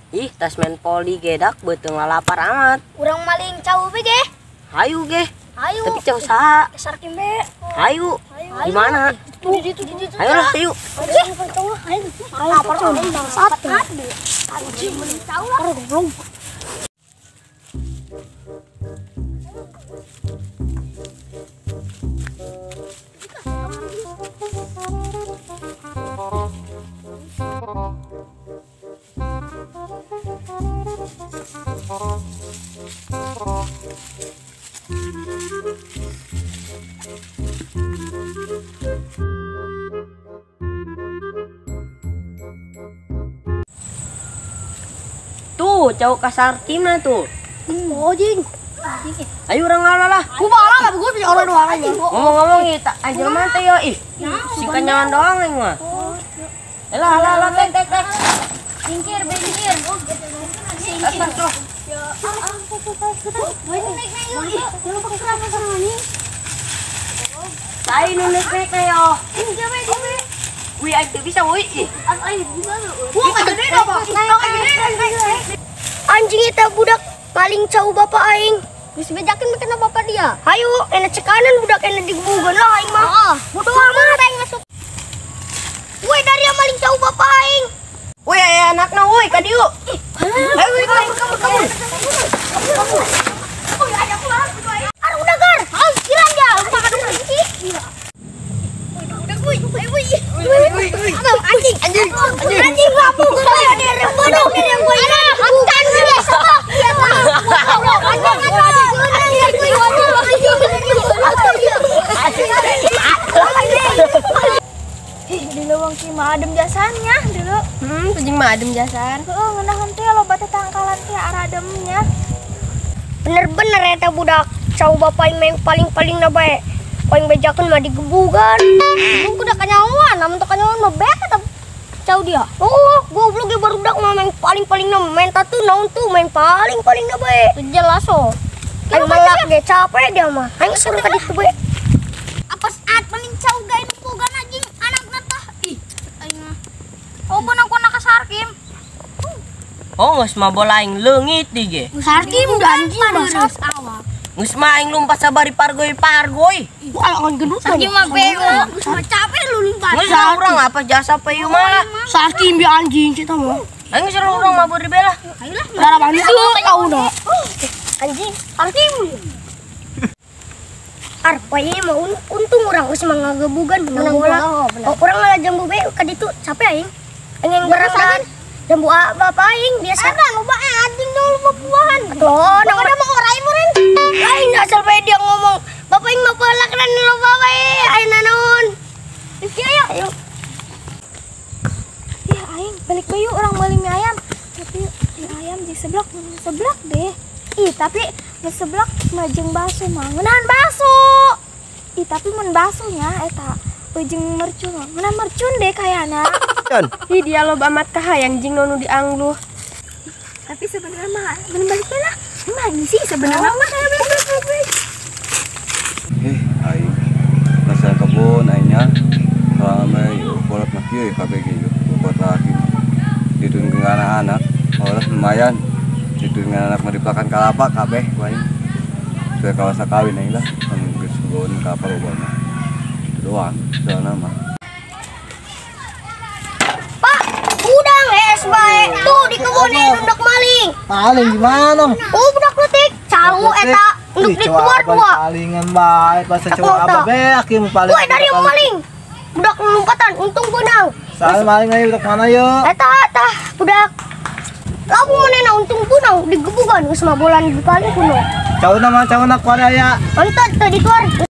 Ih, tas men poli gedak beuteung lapar amat. Urang maling cau be ge. Hayu ge. Hayu. Tapi cau saha? Sarkim be. Hayu. Di mana? Di situ. Ayo lah, ayo. Ayo. Lapar bangsat. Anjing maling cau lah. Goblok. Tuh, cau kasar kimna tuh. Oh, jing. Ayo orang ngalah lah. Gua balang enggak gua punya orang doang aja. Ngomong-ngomong kita anjir mah teh yo ih. Si kanyangan doang aing mah. Lah, tek. Singkir. Sai nu nek yo. Wih, aing teu bisa wih. Anjing eta budak paling cau bapak aing. Geus bejakeun kena bapak dia. Hayu, enak cekanan budak enak digebugan lah aing mah. Bodoh amat aing masuk. Woi, dari yang maling cau bapak aing. Wih, aya anakna woi ka dieu. Ayo wih, kabur. Oh, ya pulang gitu aing. Aduh, udah gar. Kirang dia, lupa kadung lagi. Udah woi. Anjing ngapung saya dia rebodong dia yang gue. Makan dia sok. Di leuweung ki mah adem jasannya dulu. Tujing mah adem jasan. Heeh, ngeunaheun teh loba tetangkalan teh ara ademnya. Bener-bener eta budak cau bapak yang paling na bae. Poing bejakeun mah digebugan. Gebug udah kanyawan, namun teu kanyawan mah beak eta cau dia. Oh, goblok ge barudak mah main paling na main tatu naon tuh main paling na bae. Jelas oh. Aing melak ge capek dia mah. Aing suruh ka ditu bae. Apa saat paling cau gae nupugan anjing anakna tah. Ih, aing mah. Oh, beunang-beunang ka Sarkim. Oh, geus mah bola aing leungit di ge. Sarkim anjing bangsat awak. Geus mah aing lumpat sabari pargoy. Bukan gendut Sarkim mah bego. Geus mah capek lu lumpat. Geus urang apa jasa peu mah. Sarkim bi anjing kita mah. Aing suruh urang mah beri bela. Ayolah. Darah bani tuh kau udah. Anjing, Sarkim. Arpai mah untung urang geus mah ngagebugan menang bola. Oh, urang ngalah jambu be ka ditu capek aing. Aing berangkat. Jambu bapak aing biasa. Ada loba anjing nu loba buahan. Atuh, nang ada mah orai meureun. Aing asal bae dia ngomong, bapak aing mah pelak dan loba bae. Ayeuna naon? Rifki ayo. Ya aing balik bae yuk urang meuli mie ayam. Tapi mie ayam di seblak deh. Ih, tapi di seblak majeng baso mah. Ngeunahan baso. Ih, tapi mun basonya eta jeung mercun. Ngeunahan mercun deh kayana. Ih, dia loba amat kahayang jeung nu diangluh. Tapi sebenarnya mah bener balik lah. Mana sih sebenarnya mah saya balik. Aing nasa kebun aingnya ramai bolot nak kieu kabeh ge buat lagi. Ditun anak-anak, olah lumayan. Ditun anak mah dipakan kalapa kabeh aing. Teu kawasa kawin aing lah, geus kebun kapal lobana. Itu doang, soalna mah. Udang es bae. Tuh di kebun budak maling. Maling gimana? Oh, budak letik. Cau eta nduk di keluar dua. Palingan bae pas coba apa be aki paling. Woi, dari yang maling. Budak lompatan untung benang. Soal maling ayo budak mana yuk? Eta budak. Labu manehna untung benang digebugan geus mah bolan dikali kuno. Cau nama kuada ya. Entot teh di luar.